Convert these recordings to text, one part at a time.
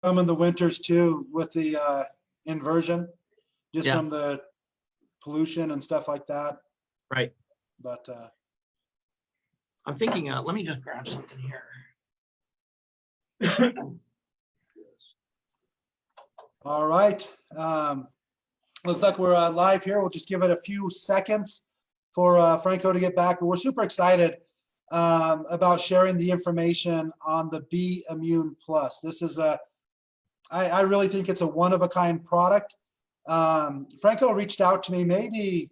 Some in the winters too with the inversion, just Yeah. from the pollution and stuff like that. Right. But I'm thinking, let me just grab something here. all right. Looks like we're live here. We'll just give it a few seconds for Franco to get back. But we're super excited about sharing the information on the Biimmune Plus. This is I really think it's a one-of-a-kind product. Franco reached out to me maybe,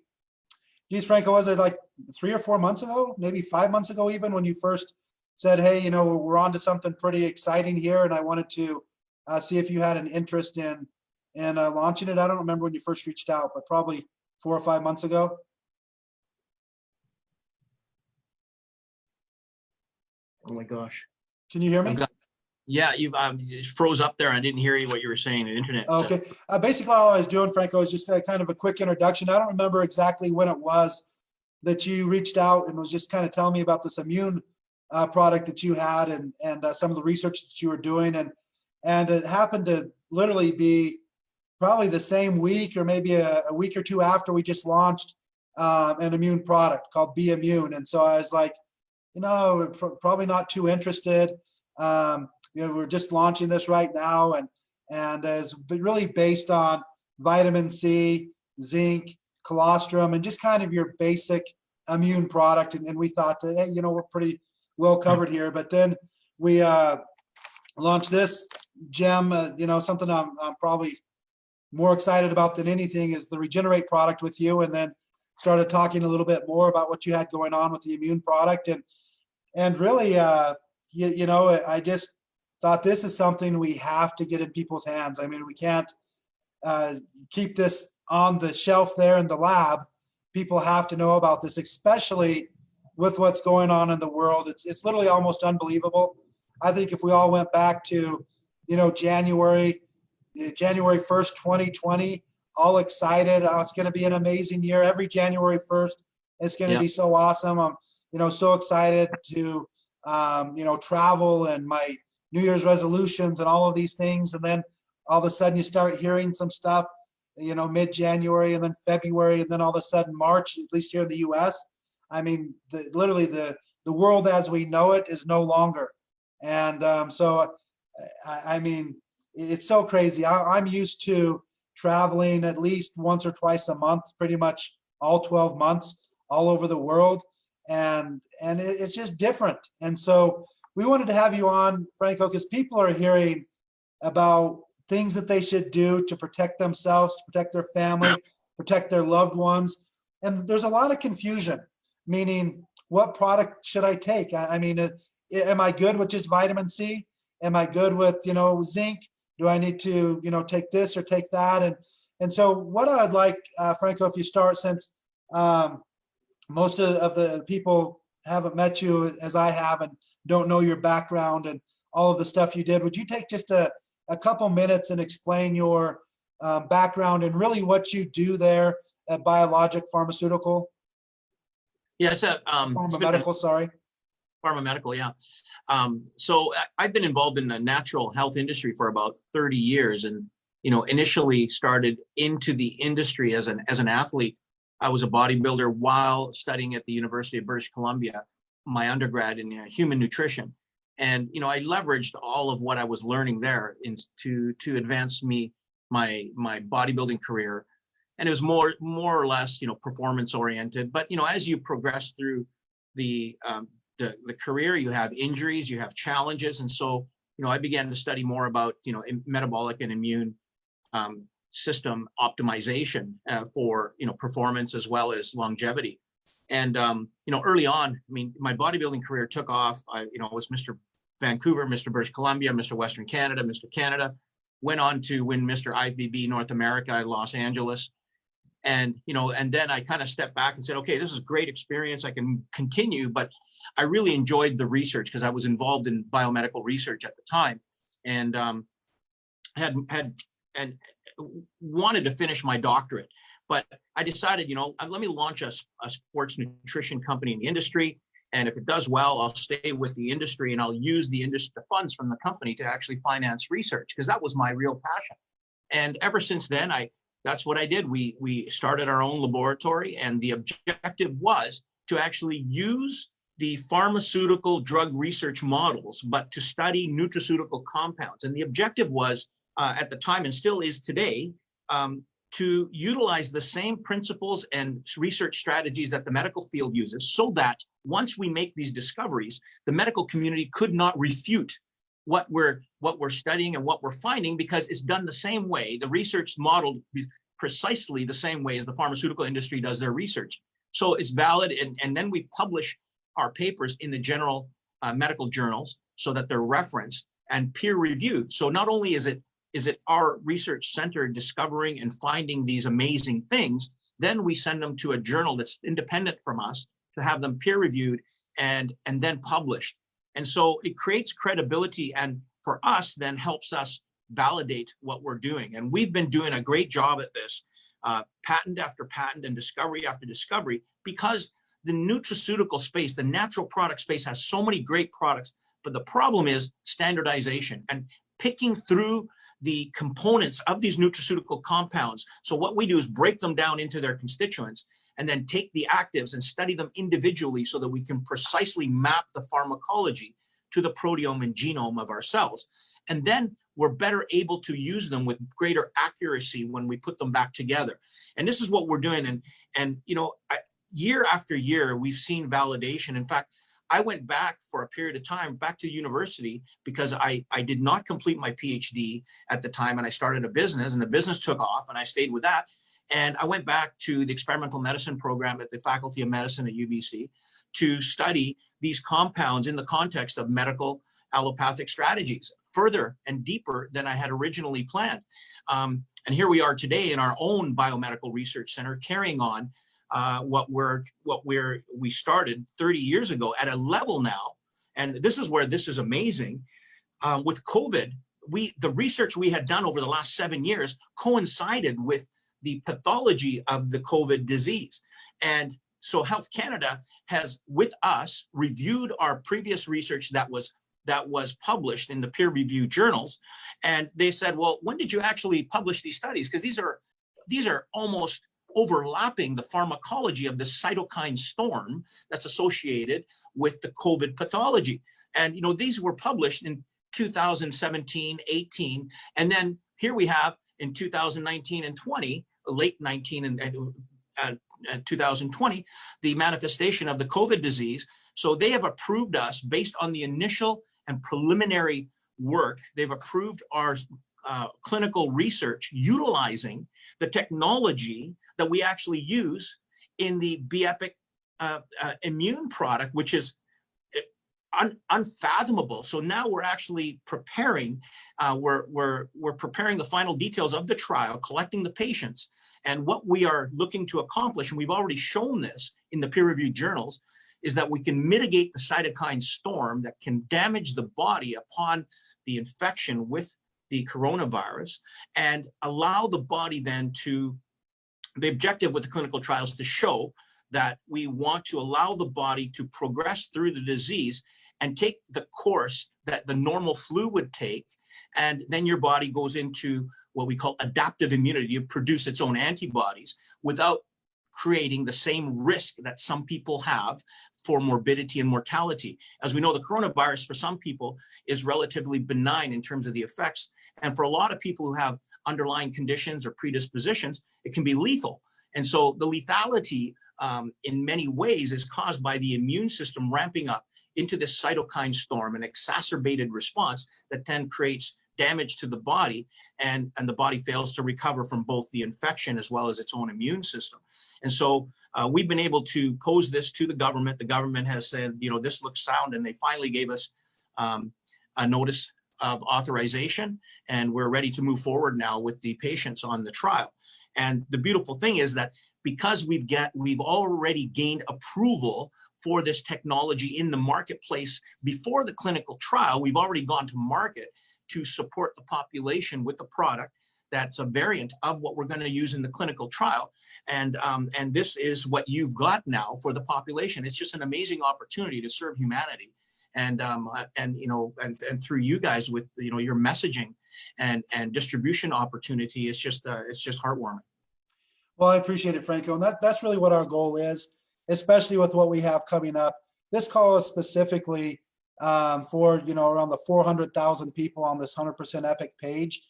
geez, Franco, was it like 3 or 4 months ago, maybe 5 months ago even, when you first said, hey, you know, we're on to something pretty exciting here, and I wanted to see if you had an interest in launching it. I don't remember when you first reached out, but probably 4 or 5 months ago. Oh my gosh. Can you hear me? Yeah, you just froze up there. I didn't hear what you were saying. The internet. Okay. Basically, all I was doing, Franco, is just kind of a quick introduction. I don't remember exactly when it was that you reached out and was just kind of telling me about this immune product that you had and some of the research that you were doing. And it happened to literally be probably the same week or maybe a week or two after we just launched an immune product called Biimmune. And so I was like, you know, probably not too interested. You know, we're just launching this right now, and is really based on vitamin C, zinc, colostrum, and just kind of your basic immune product. And we thought that, hey, you know, we're pretty well covered here. But then we launched this gem. You know, something I'm probably more excited about than anything is the Regenerate product with you, and then started talking a little bit more about what you had going on with the immune product, and really, you know, I just thought this is something we have to get in people's hands. I mean, we can't keep this on the shelf there in the lab. People have to know about this, especially with what's going on in the world. It's literally almost unbelievable. I think if we all went back to, you know, January 1st, 2020, all excited. It's going to be an amazing year. Every January 1st, it's going to be so awesome. I'm, you know, so excited to, you know, travel and my New Year's resolutions and all of these things. And then all of a sudden you start hearing some stuff, you know, mid-January and then February, and then all of a sudden March, at least here in the US. I mean, literally the world as we know it is no longer. And so, I mean, it's so crazy. I'm used to traveling at least once or twice a month, pretty much all 12 months, all over the world. And it's just different. And so we wanted to have you on, Franco, because people are hearing about things that they should do to protect themselves, to protect their family, protect their loved ones. And there's a lot of confusion, meaning what product should I take? I mean, am I good with just vitamin C? Am I good with, you know, zinc? Do I need to, you know, take this or take that? And so what I would like, Franco, if you start, since most of the people haven't met you as I have and don't know your background and all of the stuff you did, would you take just a couple minutes and explain your background and really what you do there at Biologic Pharmaceutical? Yes, Pharma Medical, sorry. Pharma Medical, yeah. So I've been involved in the natural health industry for about 30 years, and you know, initially started into the industry as an athlete. I was a bodybuilder while studying at the University of British Columbia, my undergrad in human nutrition, and you know, I leveraged all of what I was learning there to advance my bodybuilding career, and it was more or less, you know, performance oriented. But you know, as you progress through the career, you have injuries, you have challenges. And so, you know, I began to study more about, you know, metabolic and immune system optimization for, you know, performance as well as longevity. And, you know, early on, I mean, my bodybuilding career took off. You know, I was Mr. Vancouver, Mr. British Columbia, Mr. Western Canada, Mr. Canada, went on to win Mr. IFBB North America in Los Angeles. And, you know, and then I kind of stepped back and said, okay, this is great experience. I can continue, but I really enjoyed the research because I was involved in biomedical research at the time, and had wanted to finish my doctorate. But I decided, you know, let me launch a sports nutrition company in the industry And if it does well, I'll stay with the industry and I'll use the industry, the funds from the company to actually finance research, because that was my real passion. And ever since then, that's what I did. We started our own laboratory, and the objective was to actually use the pharmaceutical drug research models, but to study nutraceutical compounds. And the objective was, at the time and still is today, to utilize the same principles and research strategies that the medical field uses, so that once we make these discoveries, the medical community could not refute what we're studying and what we're finding, because it's done the same way. The research modeled precisely the same way as the pharmaceutical industry does their research. So it's valid, and then we publish our papers in the general medical journals so that they're referenced and peer reviewed. So not only is it our research center discovering and finding these amazing things, then we send them to a journal that's independent from us to have them peer reviewed and then published. And so it creates credibility, and for us then helps us validate what we're doing. And we've been doing a great job at this, patent after patent and discovery after discovery, because the nutraceutical space, the natural product space, has so many great products. But the problem is standardization and picking through the components of these nutraceutical compounds. So what we do is break them down into their constituents and then take the actives and study them individually so that we can precisely map the pharmacology to the proteome and genome of our cells. And then we're better able to use them with greater accuracy when we put them back together. And this is what we're doing. And you know, year after year, we've seen validation. In fact, I went back for a period of time, back to university, because I did not complete my PhD at the time, and I started a business, and the business took off, and I stayed with that. And I went back to the experimental medicine program at the Faculty of Medicine at UBC to study these compounds in the context of medical allopathic strategies further and deeper than I had originally planned. And here we are today in our own biomedical research center, carrying on what we started 30 years ago at a level now. And this is where this is amazing. With COVID, the research we had done over the last 7 years coincided with the pathology of the COVID disease. And so Health Canada has, with us, reviewed our previous research that was published in the peer-reviewed journals. And they said, well, when did you actually publish these studies? Because these are almost overlapping the pharmacology of the cytokine storm that's associated with the COVID pathology. And, you know, these were published in 2017, 18, and then here we have in 2019 and 20, late 19 and 2020, the manifestation of the COVID disease. So they have approved us based on the initial and preliminary work. They've approved our clinical research utilizing the technology that we actually use in the Biimmune immune product, which is unfathomable. So now we're actually preparing, we're preparing the final details of the trial, collecting the patients, and what we are looking to accomplish, and we've already shown this in the peer-reviewed journals, is that we can mitigate the cytokine storm that can damage the body upon the infection with the coronavirus, and allow the body then to, the objective with the clinical trials to show that we want to allow the body to progress through the disease and take the course that the normal flu would take. And then your body goes into what we call adaptive immunity, to produce its own antibodies without creating the same risk that some people have for morbidity and mortality. As we know, the coronavirus for some people is relatively benign in terms of the effects. And for a lot of people who have underlying conditions or predispositions, it can be lethal. And so the lethality in many ways is caused by the immune system ramping up into this cytokine storm, an exacerbated response that then creates damage to the body, and the body fails to recover from both the infection as well as its own immune system. And so we've been able to pose this to the government. The government has said, you know, this looks sound, and they finally gave us a notice of authorization, and we're ready to move forward now with the patients on the trial. And the beautiful thing is that because we've already gained approval for this technology in the marketplace before the clinical trial, we've already gone to market to support the population with the product that's a variant of what we're going to use in the clinical trial. And this is what you've got now for the population. It's just an amazing opportunity to serve humanity. And through you guys with, your messaging and distribution opportunity, it's just heartwarming. Well, I appreciate it, Franco. And that's really what our goal is, especially with what we have coming up. This call is specifically for, around the 400,000 people on this 100% Epic page.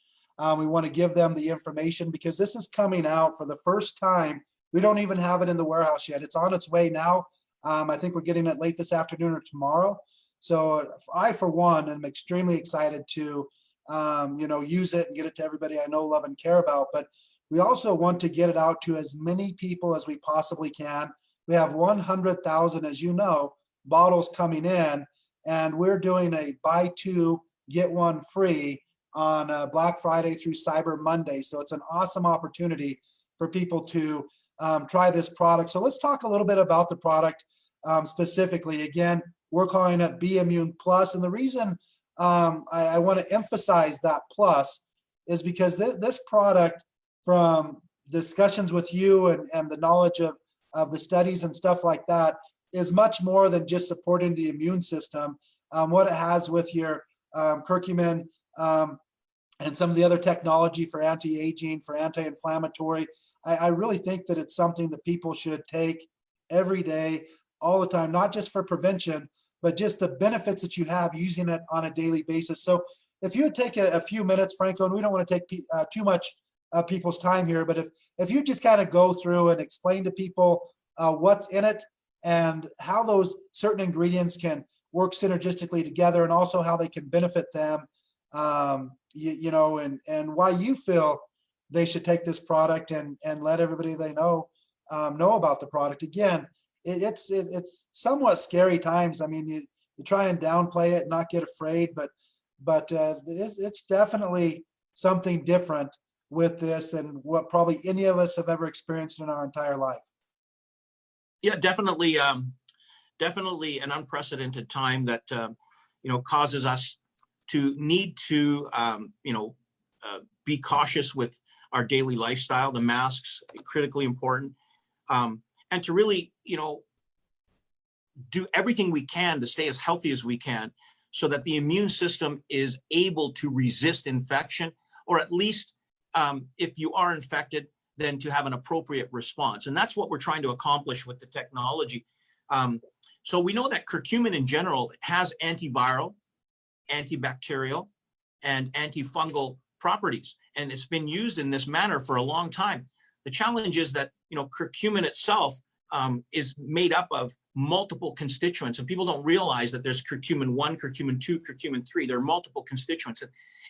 We want to give them the information because this is coming out for the first time. We don't even have it in the warehouse yet. It's on its way now. I think we're getting it late this afternoon or tomorrow. So I, for one, am extremely excited to, use it and get it to everybody I know, love, and care about. But we also want to get it out to as many people as we possibly can. We have 100,000, as you know, bottles coming in, and we're doing a buy two, get one free on Black Friday through Cyber Monday. So it's an awesome opportunity for people to try this product. So let's talk a little bit about the product specifically. Again, we're calling it Biimmune Plus. And the reason I want to emphasize that plus is because this product, from discussions with you and the knowledge of the studies and stuff like that, is much more than just supporting the immune system. What it has with your curcumin and some of the other technology for anti-aging, for anti-inflammatory, I really think that it's something that people should take every day, all the time, not just for prevention, but just the benefits that you have using it on a daily basis. So if you would take a few minutes, Franco, and we don't want to take too much people's time here, but if you just kind of go through and explain to people what's in it and how those certain ingredients can work synergistically together, and also how they can benefit them, and why you feel they should take this product and let everybody they know about the product. Again, it's somewhat scary times. I mean, you try and downplay it, not get afraid, but it's definitely something different with this than what probably any of us have ever experienced in our entire life. Yeah, definitely an unprecedented time that causes us to need to be cautious with our daily lifestyle. The masks are critically important, and to really do everything we can to stay as healthy as we can, so that the immune system is able to resist infection, or at least if you are infected, then to have an appropriate response. And that's what we're trying to accomplish with the technology. So we know that curcumin in general has antiviral, antibacterial, and antifungal properties, and it's been used in this manner for a long time. The challenge is that curcumin itself is made up of multiple constituents, and people don't realize that there's curcumin 1, curcumin 2, curcumin 3. There are multiple constituents.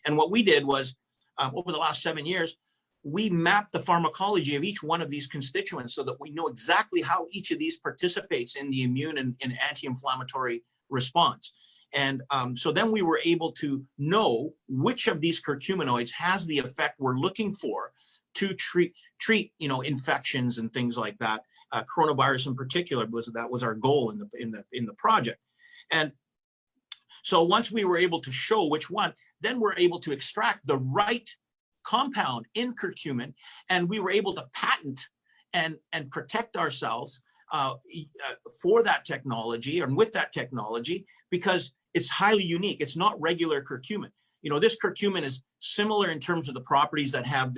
And what we did was, over the last 7 years, we mapped the pharmacology of each one of these constituents so that we know exactly how each of these participates in the immune and anti-inflammatory response. And so then we were able to know which of these curcuminoids has the effect we're looking for to treat infections and things like that. Coronavirus in particular was our goal in the project. And so once we were able to show which one, then we're able to extract the right compound in curcumin, and we were able to patent and protect ourselves for that technology and with that technology, because it's highly unique. It's not regular curcumin. This curcumin is similar in terms of the properties that have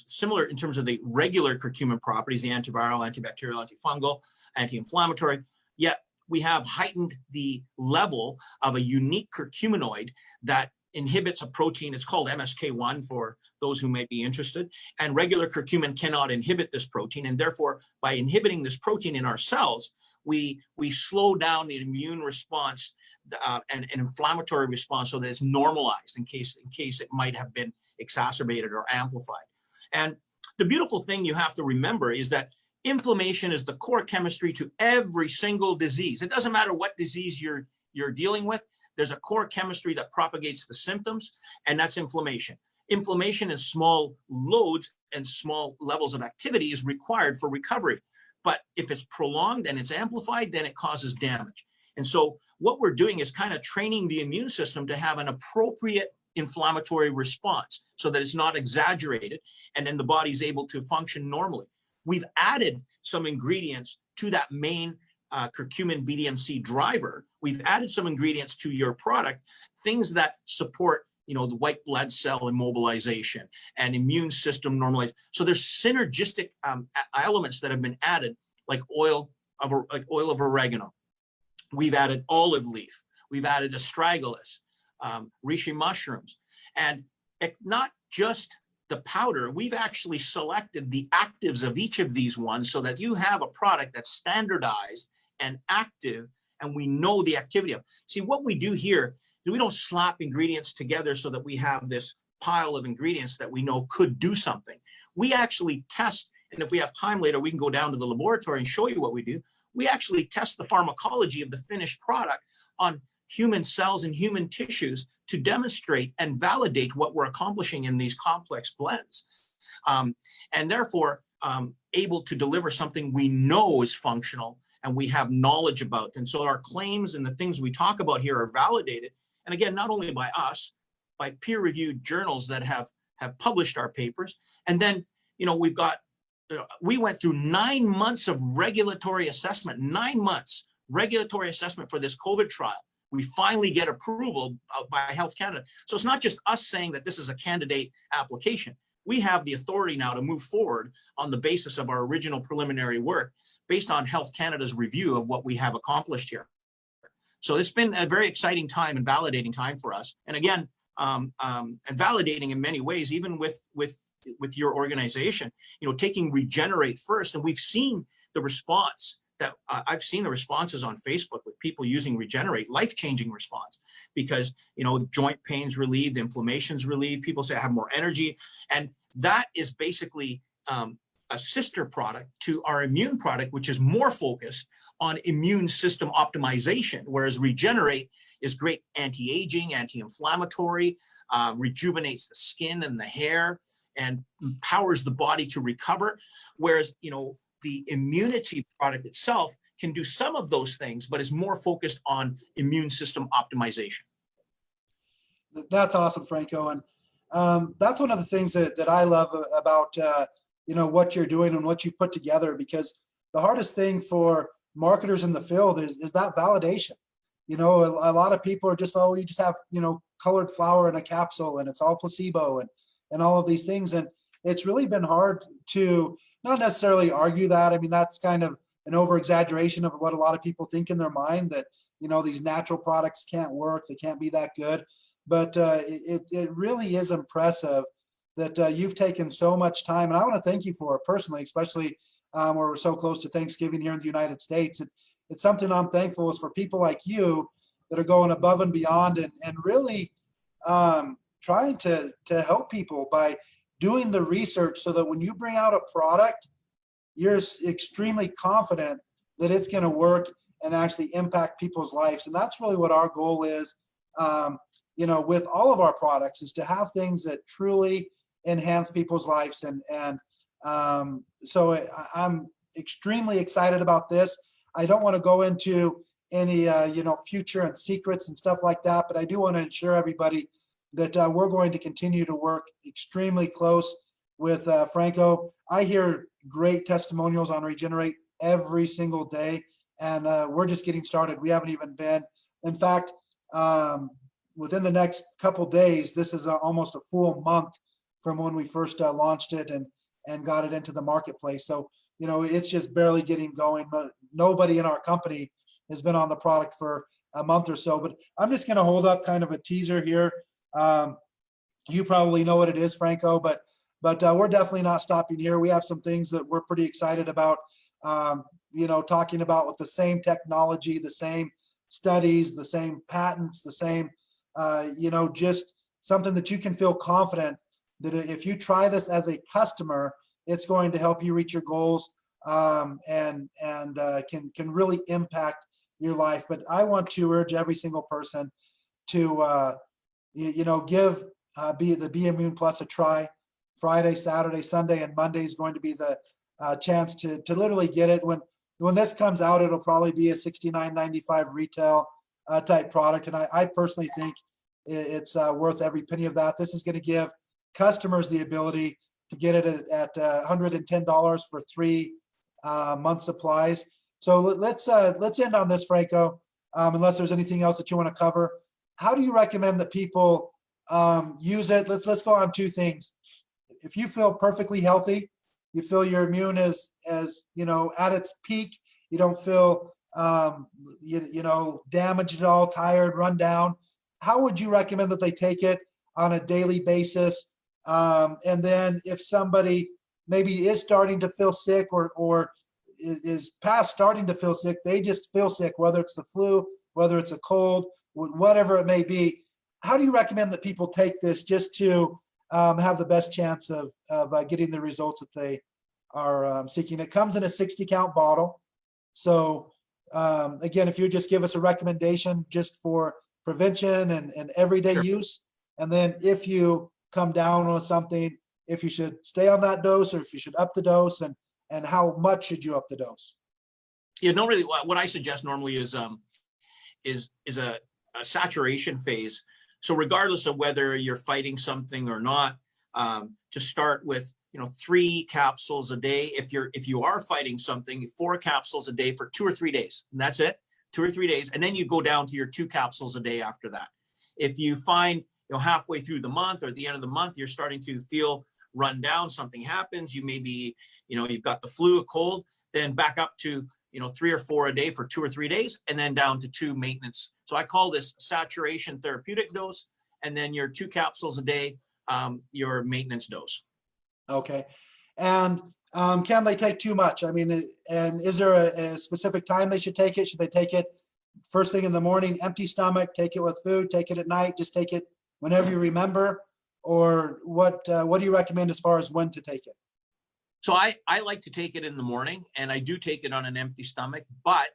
similar in terms of the regular curcumin properties, the antiviral, antibacterial, antifungal, anti-inflammatory, yet we have heightened the level of a unique curcuminoid that inhibits a protein. It's called MSK1 for those who may be interested. And regular curcumin cannot inhibit this protein. And therefore, by inhibiting this protein in our cells, we slow down the immune response and an inflammatory response so that it's normalized in case it might have been exacerbated or amplified. And the beautiful thing you have to remember is that inflammation is the core chemistry to every single disease. It doesn't matter what disease you're dealing with. There's a core chemistry that propagates the symptoms, and that's inflammation. Inflammation in small loads and small levels of activity is required for recovery. But if it's prolonged and it's amplified, then it causes damage. And so what we're doing is kind of training the immune system to have an appropriate inflammatory response so that it's not exaggerated, and then the body's able to function normally. We've added some ingredients to that main curcumin BDMC driver. We've added some ingredients to your product, things that support, you know, the white blood cell immobilization and immune system normalization. So there's synergistic elements that have been added, like oil of oregano. We've added olive leaf. We've added astragalus, reishi mushrooms, and not just the powder. We've actually selected the actives of each of these ones so that you have a product that's standardized and active, and we know the activity of. See, what we do here is we don't slap ingredients together so that we have this pile of ingredients that we know could do something. We actually test, and if we have time later, we can go down to the laboratory and show you what we do. We actually test the pharmacology of the finished product on human cells and human tissues to demonstrate and validate what we're accomplishing in these complex blends. And therefore, able to deliver something we know is functional and we have knowledge about. And so our claims and the things we talk about here are validated. And again, not only by us, by peer-reviewed journals that have published our papers. And then, you know, we went through 9 months of regulatory assessment, 9 months regulatory assessment for this COVID trial. We finally get approval by Health Canada. So it's not just us saying that this is a candidate application. We have the authority now to move forward on the basis of our original preliminary work based on Health Canada's review of what we have accomplished here. So it's been a very exciting time and validating time for us. And again, and validating in many ways, even with your organization, you know, taking Regenerate first. And we've seen the response that I've seen the responses on Facebook with people using Regenerate, life-changing response, because, you know, joint pain's relieved, inflammation's relieved, people say I have more energy. And that is basically a sister product to our immune product, which is more focused on immune system optimization, whereas Regenerate is great anti-aging, anti-inflammatory, rejuvenates the skin and the hair, and empowers the body to recover. Whereas, you know, the immunity product itself can do some of those things, but is more focused on immune system optimization. That's awesome, Franco. And that's one of the things that I love about, you know, what you're doing and what you've put together, because the hardest thing for marketers in the field is that validation. You know, a lot of people are just, oh, you just have, you know, colored flour in a capsule and it's all placebo and all of these things. And it's really been hard to not necessarily argue that. I mean, that's kind of an over exaggeration of what a lot of people think in their mind, that, you know, these natural products can't work, they can't be that good. But it really is impressive that you've taken so much time. And I want to thank you for it personally, especially we're so close to Thanksgiving here in the United States. It's something I'm thankful is for people like you that are going above and beyond and really trying to help people by doing the research so that when you bring out a product, you're extremely confident that it's going to work and actually impact people's lives. And that's really what our goal is, you know, with all of our products, is to have things that truly enhance people's lives. And so I'm extremely excited about this. I don't want to go into any, you know, future and secrets and stuff like that, but I do want to ensure everybody that we're going to continue to work extremely close with Franco. I hear great testimonials on Regenerate every single day, and we're just getting started. We haven't even been, in fact, within the next couple days, this is almost a full month from when we first launched it and got it into the marketplace. So, you know, it's just barely getting going. But nobody in our company has been on the product for a month or so. But I'm just going to hold up kind of a teaser here. You probably know what it is, Franco, but we're definitely not stopping here. We have some things that we're pretty excited about, you know, talking about with the same technology, the same studies, the same patents, the same, you know, just something that you can feel confident that if you try this as a customer, it's going to help you reach your goals and can really impact your life. But I want to urge every single person to, you know, give the Biimmune Plus a try. Friday, Saturday, Sunday, and Monday is going to be the chance to literally get it. When this comes out, it'll probably be a $69.95 retail type product. And I personally think it's worth every penny of that. This is going to give customers the ability to get it at $110 for 3 month supplies. So let's end on this, Franco. Unless there's anything else that you want to cover, how do you recommend that people use it? Let's go on 2 things. If you feel perfectly healthy, you feel your immune is at its peak, you don't feel damaged at all, tired, run down, how would you recommend that they take it on a daily basis? And then if somebody maybe is starting to feel sick or is past starting to feel sick, they just feel sick, whether it's the flu, whether it's a cold, whatever it may be, how do you recommend that people take this just to have the best chance of getting the results that they are seeking? It comes in a 60 count bottle. So again, if you just give us a recommendation just for prevention and everyday Sure. use, and then if you come down on something, if you should stay on that dose or if you should up the dose, and how much should you up the dose? Yeah, no, really, what I suggest normally is a saturation phase. So regardless of whether you're fighting something or not, to start with, 3 capsules a day. If you are fighting something, 4 capsules a day for 2 or 3 days, and that's it, 2 or 3 days, and then you go down to your 2 capsules a day after that. If you find halfway through the month or at the end of the month you're starting to feel run down, something happens, you maybe you've got the flu, a cold, then back up to 3 or 4 a day for 2 or 3 days, and then down to 2 maintenance. So I call this saturation therapeutic dose, and then your 2 capsules a day, your maintenance dose. Okay. And can they take too much? I mean, and is there a specific time they should take it? Should they take it first thing in the morning, empty stomach, take it with food, take it at night, just take it whenever you remember? Or what do you recommend as far as when to take it? So I like to take it in the morning, and I do take it on an empty stomach, but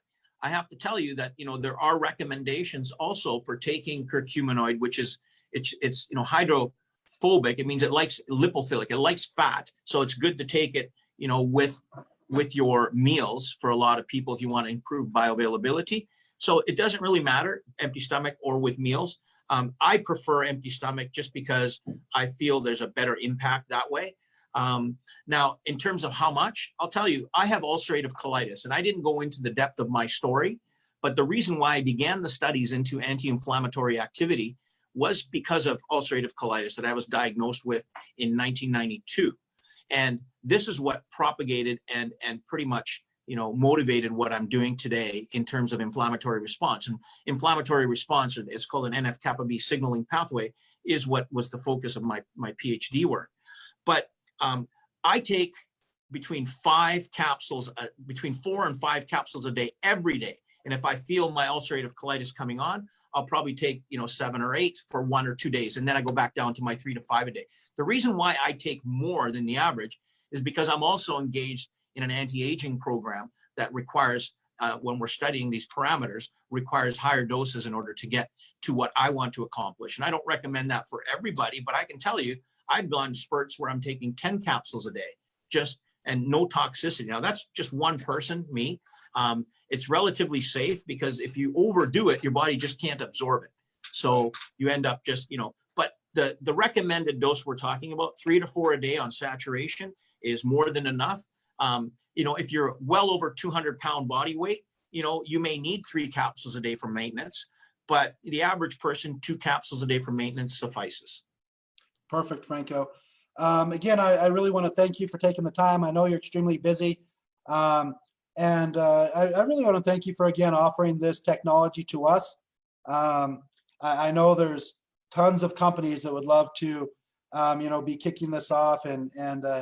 I have to tell you that, there are recommendations also for taking curcuminoid, which is it's hydrophobic. It means it likes lipophilic. It likes fat. So it's good to take it, with your meals for a lot of people if you want to improve bioavailability. So it doesn't really matter, empty stomach or with meals. I prefer empty stomach just because I feel there's a better impact that way. Now, in terms of how much, I'll tell you, I have ulcerative colitis, and I didn't go into the depth of my story, but the reason why I began the studies into anti-inflammatory activity was because of ulcerative colitis that I was diagnosed with in 1992. And this is what propagated and pretty much, motivated what I'm doing today in terms of inflammatory response. And inflammatory response, it's called an NF-kappa B signaling pathway, is what was the focus of my PhD work. But I take between 4 and 5 capsules a day every day. And if I feel my ulcerative colitis coming on, I'll probably take 7 or 8 for 1 or 2 days, and then I go back down to my 3 to 5 a day. The reason why I take more than the average is because I'm also engaged in an anti-aging program that requires, when we're studying these parameters, requires higher doses in order to get to what I want to accomplish. And I don't recommend that for everybody, but I can tell you, I've gone spurts where I'm taking 10 capsules a day, and no toxicity. Now that's just one person, me. It's relatively safe because if you overdo it, your body just can't absorb it. So you end up just, but the recommended dose we're talking about, 3 to 4 a day on saturation, is more than enough. If you're well over 200-pound body weight, you may need 3 capsules a day for maintenance, but the average person, 2 capsules a day for maintenance suffices. Perfect, Franco. Again, I really want to thank you for taking the time. I know you're extremely busy. And I really want to thank you for, again, offering this technology to us. I know there's tons of companies that would love to, be kicking this off and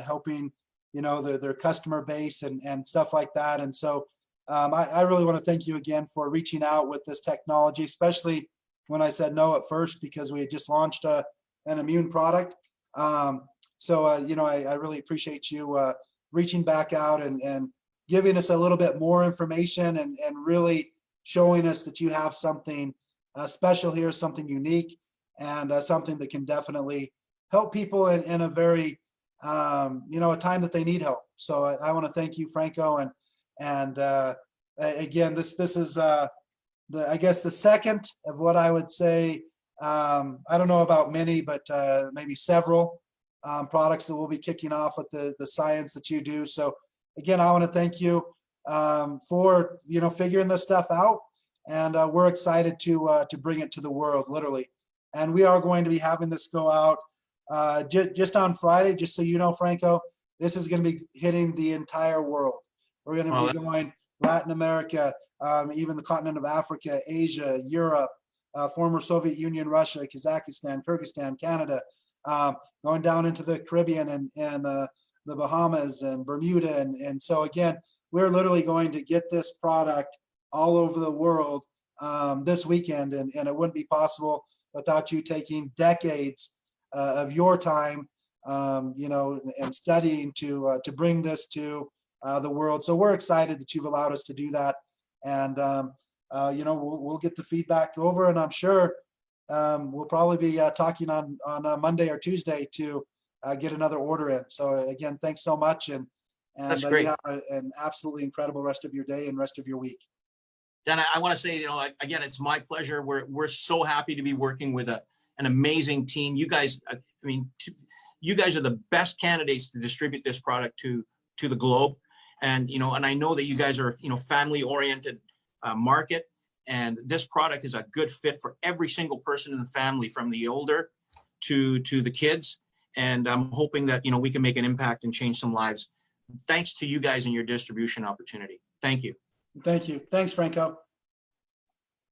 helping, their customer base and stuff like that. And so I really want to thank you again for reaching out with this technology, especially when I said no at first, because we had just launched an immune product. I really appreciate you reaching back out and giving us a little bit more information and really showing us that you have something special here, something unique, and something that can definitely help people in a very, a time that they need help. So I want to thank you, Franco. And again, this is I guess the second of what I would say I don't know about many, but maybe several products that will be kicking off with the science that you do. So again, I want to thank you for figuring this stuff out, and we're excited to bring it to the world, literally. And we are going to be having this go out just on Friday. Just so you know, Franco, this is going to be hitting the entire world. We're going to be going Latin America, even the continent of Africa, Asia, Europe, former Soviet Union, Russia, Kazakhstan, Kyrgyzstan, Canada, going down into the Caribbean and the Bahamas and Bermuda. And so again, we're literally going to get this product all over the world this weekend, and it wouldn't be possible without you taking decades of your time, and studying to bring this to the world. So we're excited that you've allowed us to do that, and we'll get the feedback over, and I'm sure we'll probably be talking on Monday or Tuesday to get another order in. So again, thanks so much, and That's great. you have an absolutely incredible rest of your day and rest of your week. Dan, I want to say, again, it's my pleasure. We're so happy to be working with an amazing team. You guys, you guys are the best candidates to distribute this product to the globe. And, and I know that you guys are, family oriented market, and this product is a good fit for every single person in the family, from the older to the kids. And I'm hoping that, we can make an impact and change some lives. Thanks to you guys and your distribution opportunity. Thank you. Thank you. Thanks, Franco.